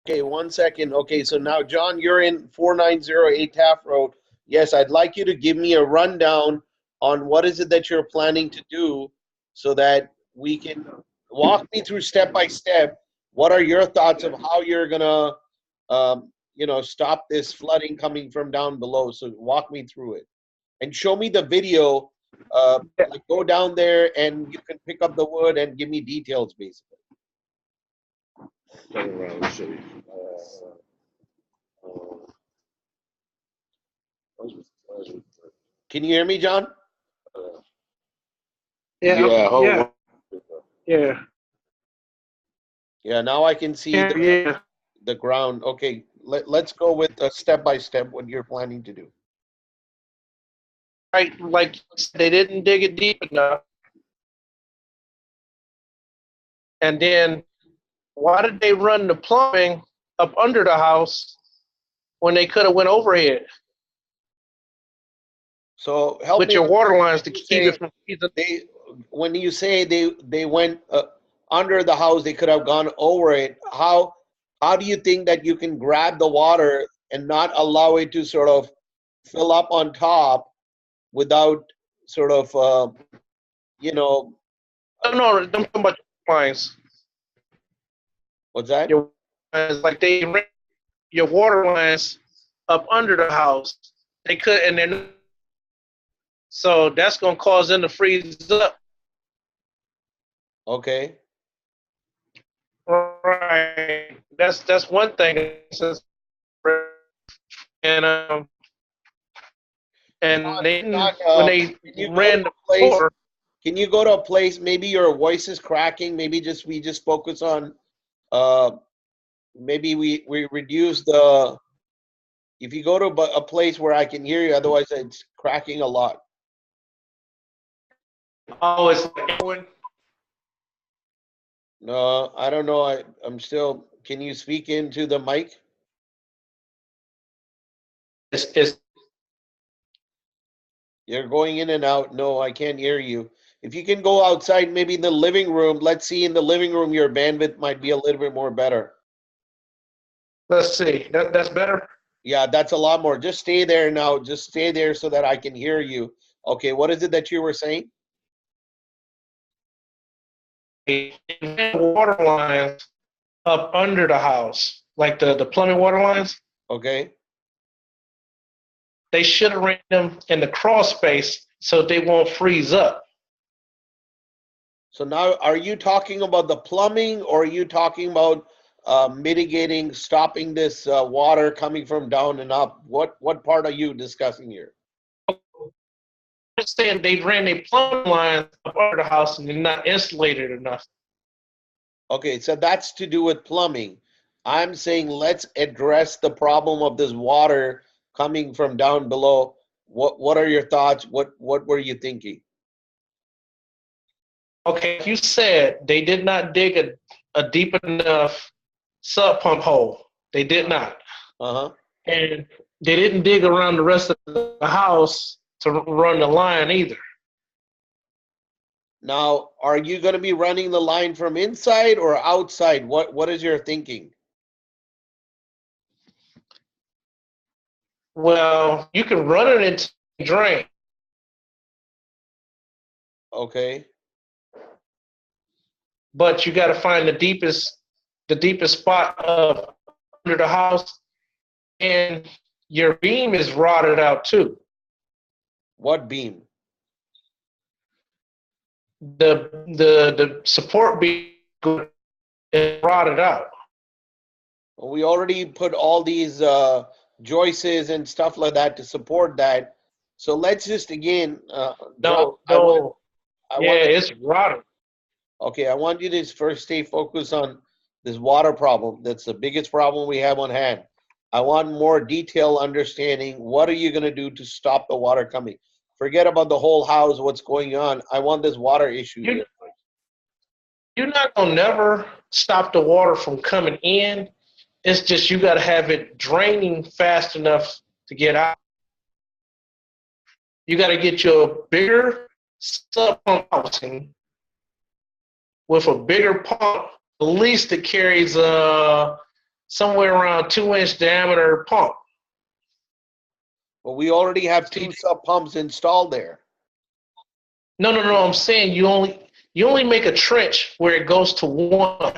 Okay, 1 second. Okay, so now, John, you're in 4908 Taft Road. Yes, I'd like you to give me a rundown on what is it that you're planning to do so that we can walk me through step by step. What are your thoughts of how you're gonna, stop this flooding coming from down below? So walk me through it and show me the video. Like go down there and you can pick up the wood and give me details, basically. Turn around and show you. Can you hear me, John? Yeah, hold on. Yeah. Yeah, now I can see the ground. Okay, let's go with step by step what you're planning to do. Right, like they didn't dig it deep enough. And then why did they run the plumbing up under the house when they could have went overhead? So help with me your water lines to keep it from they when you say they went under the house, they could have gone over it. How do you think that you can grab the water and not allow it to sort of fill up on top without sort of No, I'm talking about your lines. What's that? Your lines, like they ran your water lines up under the house. They could, and then so that's gonna cause them to freeze up. Okay. Right. That's one thing. And they when they ran the place. Can you go to a place? Maybe your voice is cracking. Maybe we just focus on. Maybe we reduce the. If you go to a place where I can hear you, otherwise it's cracking a lot. Oh, it's going. No, I don't know. I'm still. Can you speak into the mic? It's You're going in and out. No, I can't hear you. If you can go outside, maybe in the living room. Let's see, in the living room, your bandwidth might be a little bit more better. Let's see. That's better? Yeah, that's a lot more. Just stay there now. Just stay there so that I can hear you. Okay, what is it that you were saying? Water lines up under the house, like the plumbing water lines. Okay. They should have ran them in the crawl space so they won't freeze up. So now, are you talking about the plumbing, or are you talking about mitigating, stopping this water coming from down and up? What part are you discussing here? I'm saying they ran their plumbing lines up under the house and they're not insulated enough. Okay, so that's to do with plumbing. I'm saying let's address the problem of this water coming from down below. What are your thoughts? What were you thinking? Okay, you said they did not dig a deep enough sub pump hole. They did not. Uh-huh. And they didn't dig around the rest of the house to run the line either. Now, are you going to be running the line from inside or outside? What is your thinking? Well, you can run it into the drain. Okay. But you got to find the deepest spot under the house, and your beam is rotted out too. What beam? The support beam is rotted out. We already put all these joists and stuff like that to support that. So let's just again. It's rotted. Okay, I want you to first stay focused on this water problem. That's the biggest problem we have on hand. I want more detailed understanding. What are you going to do to stop the water coming? Forget about the whole house, what's going on. I want this water issue here. You're not going to never stop the water from coming in. It's just you got to have it draining fast enough to get out. You got to get your bigger sub pump housing with a bigger pump, at least it carries somewhere around 2-inch diameter pump. But we already have 2 sub pumps installed there. No. I'm saying you only make a trench where it goes to one,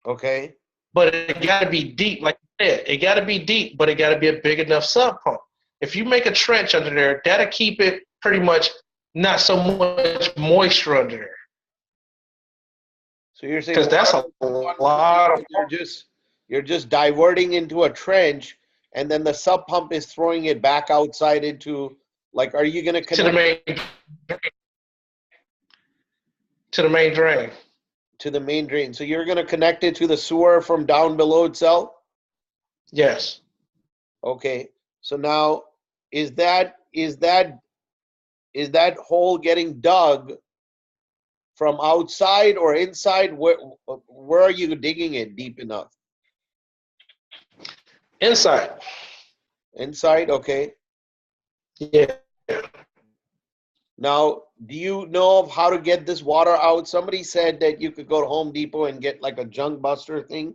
Okay. but it got to be deep. Like you said, it got to be deep, but it got to be a big enough sub pump. If you make a trench under there, that'll keep it pretty much not so much moisture under there. So you're saying Because that's a lot of. You're just diverting into a trench, and then the sub pump is throwing it back outside into, like, are you going to connect to the main drain. To the main drain? So you're going to connect it to the sewer from down below itself? Yes. Okay. So now, is that hole getting dug from outside or inside? Where are you digging it deep enough? Inside. Inside, okay. Yeah. Now, do you know of how to get this water out? Somebody said that you could go to Home Depot and get like a junk buster thing.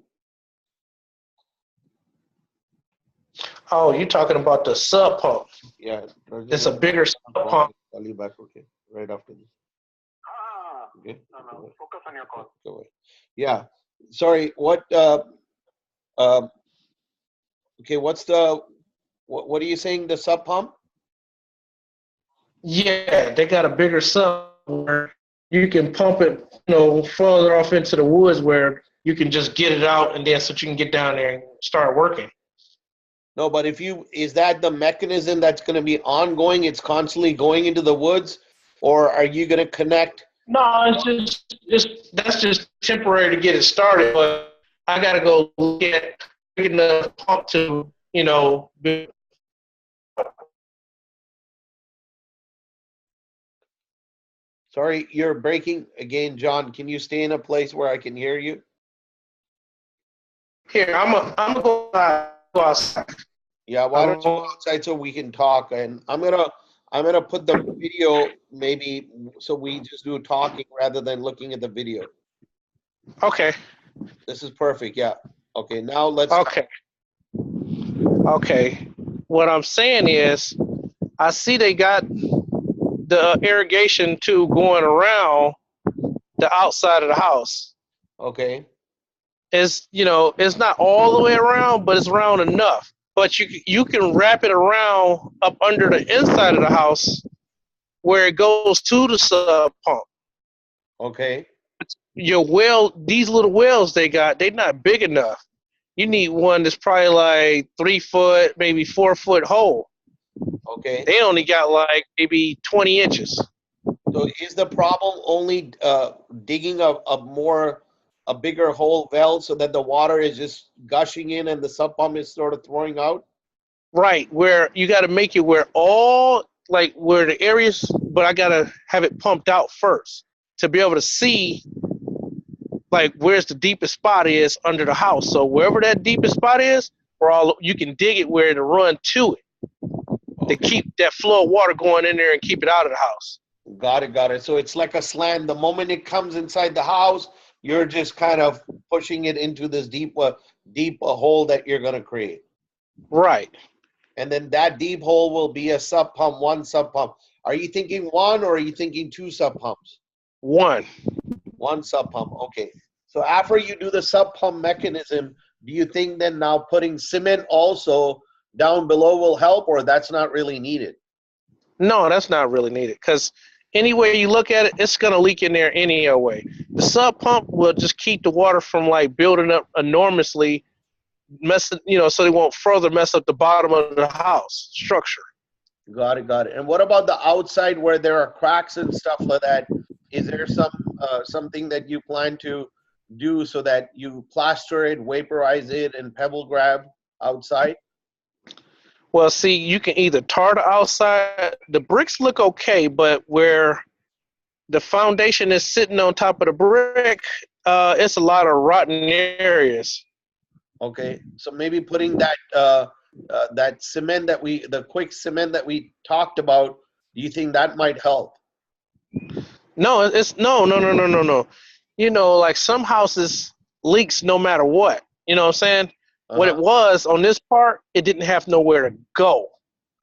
Oh, you're talking about the sub pump. Yeah. It's a bigger sub pump. I'll you back, okay, right after this. Okay. No, focus on your call. Go away. Yeah. Sorry, what okay, what are you saying, the sub pump? Yeah, they got a bigger sub where you can pump it, further off into the woods where you can just get it out and then so you can get down there and start working. No, but is that the mechanism that's going to be ongoing? It's constantly going into the woods, or are you going to connect? No, that's just temporary to get it started. But I got to go get enough pump to, Sorry, you're breaking again, John. Can you stay in a place where I can hear you? Here, I'm gonna go outside. Yeah, why don't you go outside so we can talk? And I'm gonna put the video maybe so we just do talking rather than looking at the video. Okay. This is perfect. Yeah. Okay. Now let's. Okay. Okay. What I'm saying is, I see they got the irrigation tube going around the outside of the house. Okay. It's not all the way around, but it's around enough. But you can wrap it around up under the inside of the house where it goes to the sub pump. Okay. Your well, these little wells they're not big enough. You need one that's probably like 3 foot, maybe 4 foot hole. Okay. They only got like maybe 20 inches. So is the problem only digging a bigger hole well so that the water is just gushing in and the sub pump is sort of throwing out? Right, where you got to make it where where the areas, but I got to have it pumped out first to be able to see like where's the deepest spot is under the house. So wherever that deepest spot is, you can dig it where to run to it. To keep that flow of water going in there and keep it out of the house. Got it. So it's like a slant. The moment it comes inside the house, you're just kind of pushing it into this deep hole that you're going to create. Right. And then that deep hole will be a sub pump, one sub pump. Are you thinking one or are you thinking 2 sub pumps? One sub pump. Okay. So after you do the sub pump mechanism, do you think then now putting cement also down below will help, or that's not really needed? No, that's not really needed because any way you look at it, it's going to leak in there anyway. The sub pump will just keep the water from like building up enormously, so they won't further mess up the bottom of the house structure. Got it. And what about the outside where there are cracks and stuff like that? Is there something that you plan to do so that you plaster it, vaporize it, and pebble grab outside? Well, see, you can either tar the outside. The bricks look okay, but where the foundation is sitting on top of the brick, it's a lot of rotten areas. Okay, so maybe putting that cement the quick cement that we talked about, do you think that might help? No, it's no. Like some houses leaks no matter what. You know what I'm saying? What it was on this part, it didn't have nowhere to go.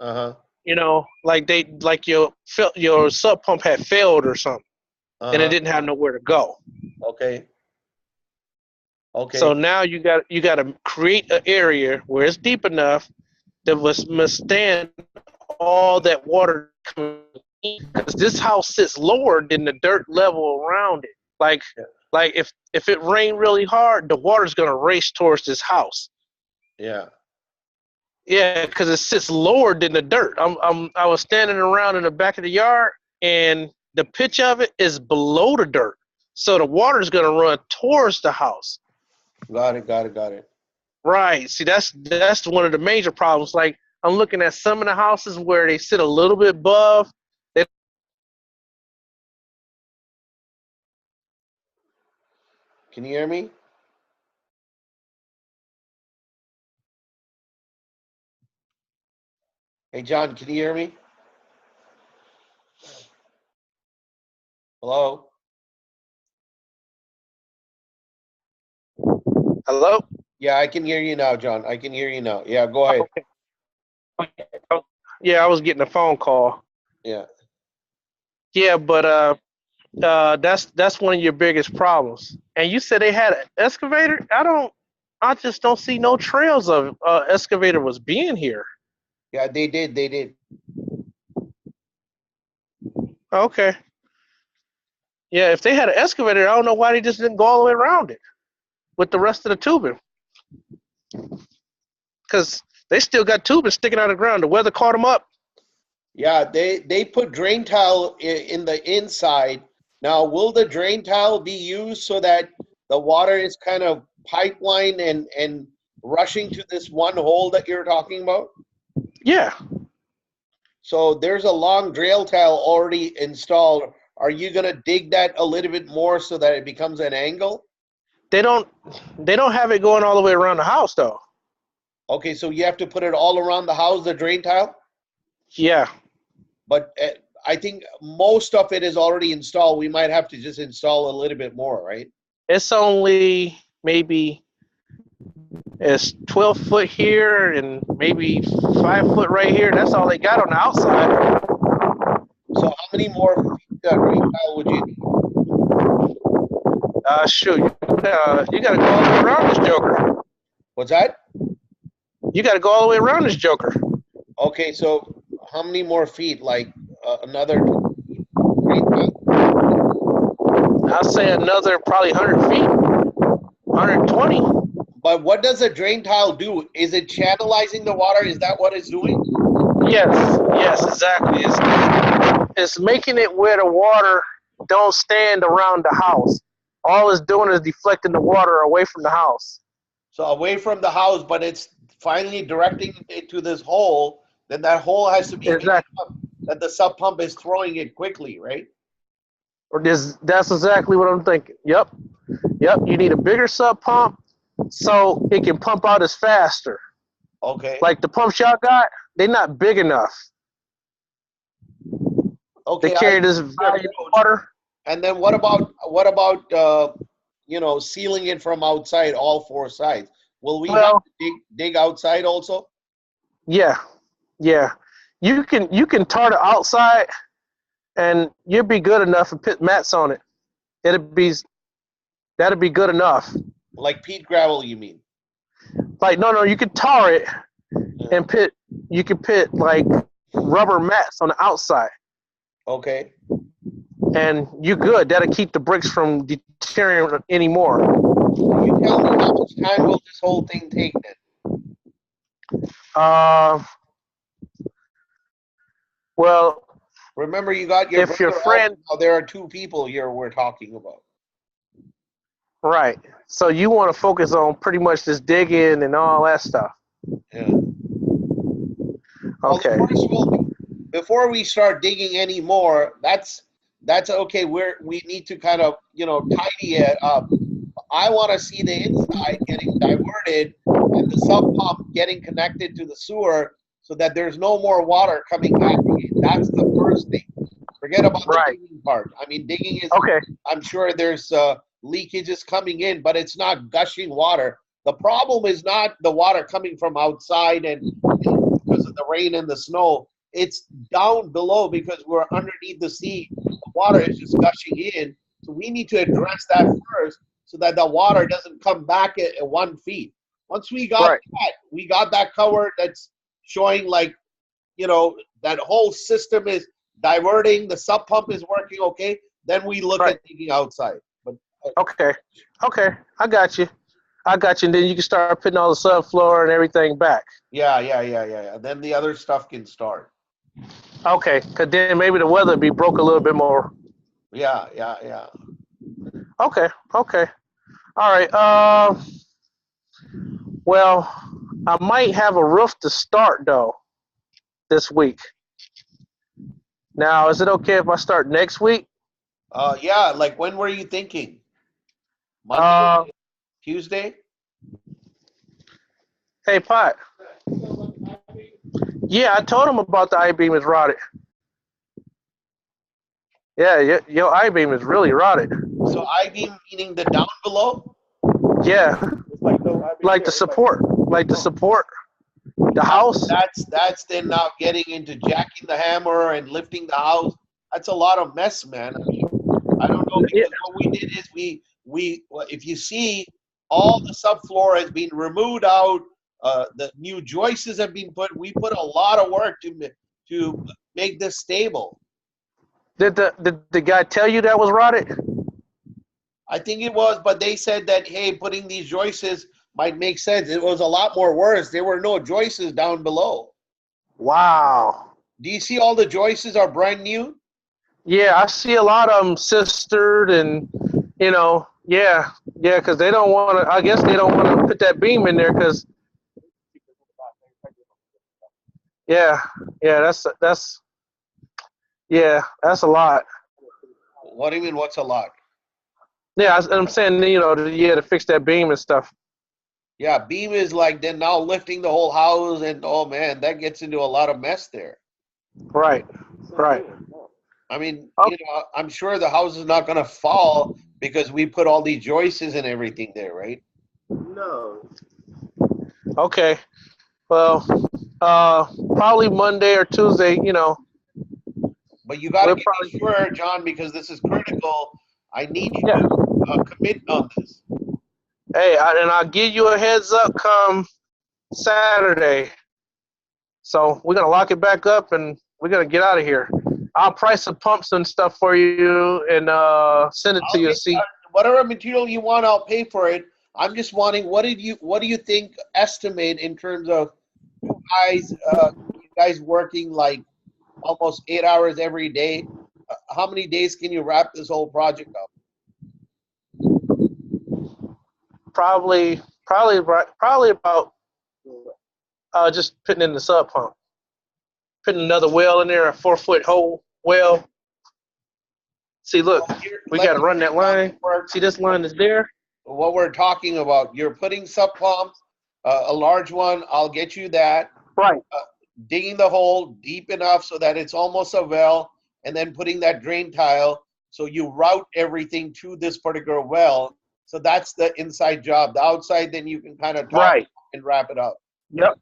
Uh-huh. You know, like your sub pump had failed or something, and it Uh-huh. didn't have nowhere to go. Okay. Okay. So now you got to create an area where it's deep enough that must stand all that water coming in, because this house sits lower than the dirt level around it. Like if it rained really hard, the water's gonna race towards this house. Yeah. Yeah, because it sits lower than the dirt. I was standing around in the back of the yard, and the pitch of it is below the dirt, so the water's gonna run towards the house. Got it. Right. See, that's one of the major problems. Like, I'm looking at some of the houses where they sit a little bit above. Can you hear me? Hey, John, can you hear me? Hello? Hello? Yeah, I can hear you now, John. I can hear you now. Yeah, go ahead. Okay. Yeah, I was getting a phone call. Yeah. Yeah, but that's one of your biggest problems. And you said they had an excavator? I just don't see no trails of excavator was being here. Yeah, they did. Okay. Yeah, if they had an excavator, I don't know why they just didn't go all the way around it with the rest of the tubing. Because they still got tubing sticking out of the ground. The weather caught them up. Yeah, they put drain tile in the inside. Now, will the drain tile be used so that the water is kind of pipeline and rushing to this one hole that you're talking about? Yeah. So there's a long drain tile already installed. Are you gonna dig that a little bit more so that it becomes an angle? They don't have it going all the way around the house though. Okay, so you have to put it all around the house, the drain tile? Yeah. But I think most of it is already installed. We might have to just install a little bit more, right? It's only maybe it's 12 foot here and maybe 5 foot right here. That's all they got on the outside. So how many more feet drain tile would you need? Shoot, you got to go all the way around this joker. What's that? You got to go all the way around this joker. Okay, so how many more feet? Like another drain tile? I'll say another probably 100 feet, 120. But what does a drain tile do? Is it channelizing the water? Is that what it's doing? Yes, exactly. It's making it where the water don't stand around the house. All it's doing is deflecting the water away from the house. So away from the house, but it's finally directing it to this hole. Then that hole has to be Exactly. that the sub pump is throwing it quickly, right? That's exactly what I'm thinking. Yep. You need a bigger sub pump so it can pump out as faster. Okay. Like the pumps y'all got, they're not big enough. Okay. They carry this volume of water. And then what about sealing it from outside, all four sides? Will we have to dig outside also? Yeah. You can tar the outside, and you'll be good enough and put mats on it. That'd be good enough. Like peat gravel, you mean? Like no, you could tar it and put like rubber mats on the outside. Okay. And you good. That'll keep the bricks from deteriorating anymore. You tell me, how much time will this whole thing take then? Well, remember, you got your if your friend. Now there are two people here we're talking about. Right. So you want to focus on pretty much just digging and all that stuff. Yeah. Okay. Well, before we start digging any more, that's okay. We need to kind of tidy it up. I want to see the inside getting diverted and the sub pump getting connected to the sewer so that there's no more water coming back in. That's the first thing. Forget about the digging part. I mean, digging is okay. I'm sure there's leakages coming in, but it's not gushing water. the problem is not the water coming from outside and because of the rain and the snow. It's down below because we're underneath the sea. The water is just gushing in. So we need to address that first so that the water doesn't come back at 1 feet. Once we got Right. that, we got that covered. That's showing like, that whole system is diverting. The sub pump is working okay. Then we look Right. at digging outside. But Okay. Okay. I got you. And then you can start putting all the subfloor and everything back. yeah. Then the other stuff can start. Okay. Because then maybe the weather be broke a little bit more. Yeah. Okay. Okay. All right. Well, I might have a roof to start though this week. Now, is it okay if I start next week? Yeah. Like when were you thinking? Monday, Uh, Tuesday? hey, Pot. Yeah, I told him about the I-beam is rotted. Yeah, your I-beam is really rotted. So I-beam meaning the down below? Yeah, like the support, the house. That's then now getting into jacking the hammer and lifting the house. That's a lot of mess, man. I mean, I don't know Yeah. because what we did is we if you see all the subfloor has been removed out, the new joists have been put. We put a lot of work to make this stable. Did the guy tell you that was rotted? I think it was, but they said that hey, putting these joists might make sense. It was a lot more worse. There were no joists down below. Wow. Do you see all the joists are brand new? Yeah, I see a lot of them sistered and, yeah, because they don't want to. I guess they don't want to put that beam in there because. Yeah, that's that's a lot. What do you mean? What's a lot? Yeah, I'm saying to fix that beam and stuff. Yeah, beam is like then now lifting the whole house, and oh man, that gets into a lot of mess there. Right. I mean, Oh. I'm sure the house is not going to fall because we put all these joists and everything there, right? Okay. Well, probably Monday or Tuesday. But you got to We'll get probably- me sure, John, because this is critical. I need you Yeah. to commit on this. Hey, and I'll give you a heads up come Saturday. So we're gonna lock it back up and we're gonna get out of here. I'll price some pumps and stuff for you and send it to you. See, Whatever material you want, I'll pay for it. I'm just wanting what do you think estimate in terms of you guys working like almost 8 hours every day? How many days can you wrap this whole project up? probably about just putting in the sub pump, putting another well in there, a 4-foot hole well. See, look, we got to run that line. See this line is there. What we're talking about, you're putting sub pumps, a large one. I'll get you that. Right. Digging the hole deep enough so that it's almost a well, and then putting that drain tile so you route everything to this particular well. So that's the inside job. The outside, then you can kind of talk and wrap it up. Yep.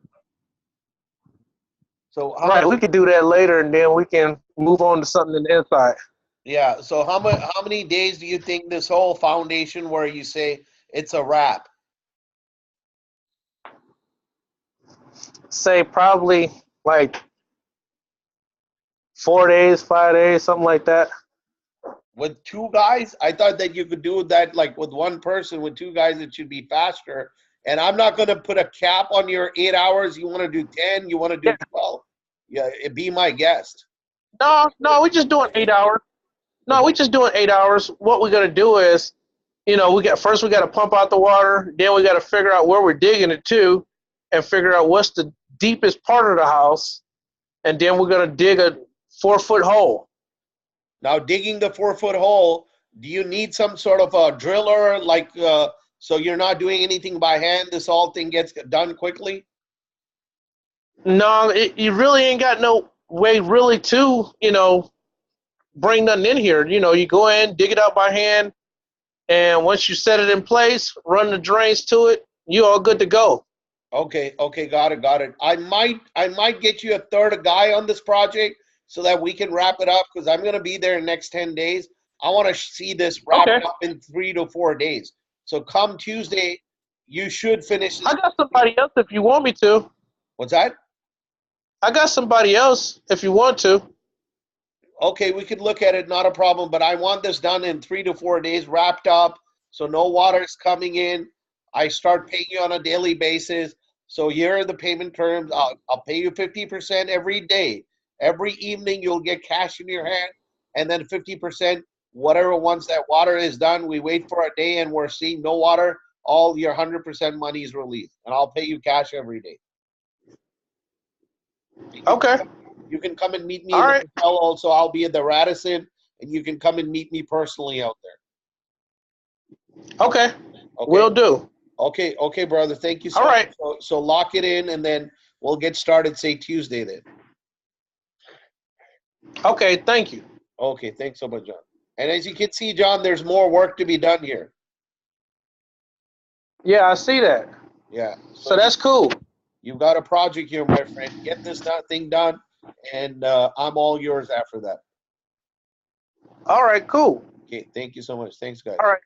So we could do that later, and then we can move on to something in the inside. Yeah. So how many days do you think this whole foundation where you say it's a wrap? Say probably like 4 days, 5 days, something like that. With 2 guys? I thought that you could do that like with 1 person. With 2 guys, it should be faster. And I'm not going to put a cap on your 8 hours. You want to do 10? You want to do 12? Yeah, be my guest. No, we're just doing 8 hours. No, we're just doing 8 hours. What we're gonna do is, we got to pump out the water. Then we got to figure out where we're digging it to, and figure out what's the deepest part of the house, and then we're gonna dig a 4-foot hole. Now, digging the 4-foot hole, do you need some sort of a driller, like so you're not doing anything by hand? This whole thing gets done quickly. No, you really ain't got no way really to, bring nothing in here. You go in, dig it out by hand, and once you set it in place, run the drains to it, You all good to go. Okay, got it. I might get you a third guy on this project so that we can wrap it up because I'm gonna be there in the next 10 days. I want to see this wrapped Okay. up in 3 to 4 days. So come Tuesday, you should finish this. I got somebody else if you want me to. What's that? I got somebody else if you want to. Okay, we could look at it, not a problem, but I want this done in 3 to 4 days, wrapped up, so no water is coming in. I start paying you on a daily basis. So here are the payment terms. I'll pay you 50% every day. Every evening you'll get cash in your hand, and then 50%, whatever once that water is done, we wait for a day and we're seeing no water, all your 100% money is released, and I'll pay you cash every day. Okay. You can come and meet me All in the right. hotel also. I'll be at the Radisson, and you can come and meet me personally out there. Okay. Okay? Will do. Okay, brother. Thank you so All right. much. So lock it in, and then we'll get started, say Tuesday then. Okay, thank you. Okay, thanks so much, John. And as you can see, John, there's more work to be done here. Yeah, I see that. Yeah. So that's cool. You've got a project here, my friend. Get this thing done, and I'm all yours after that. All right, cool. Okay, thank you so much. Thanks, guys. All right.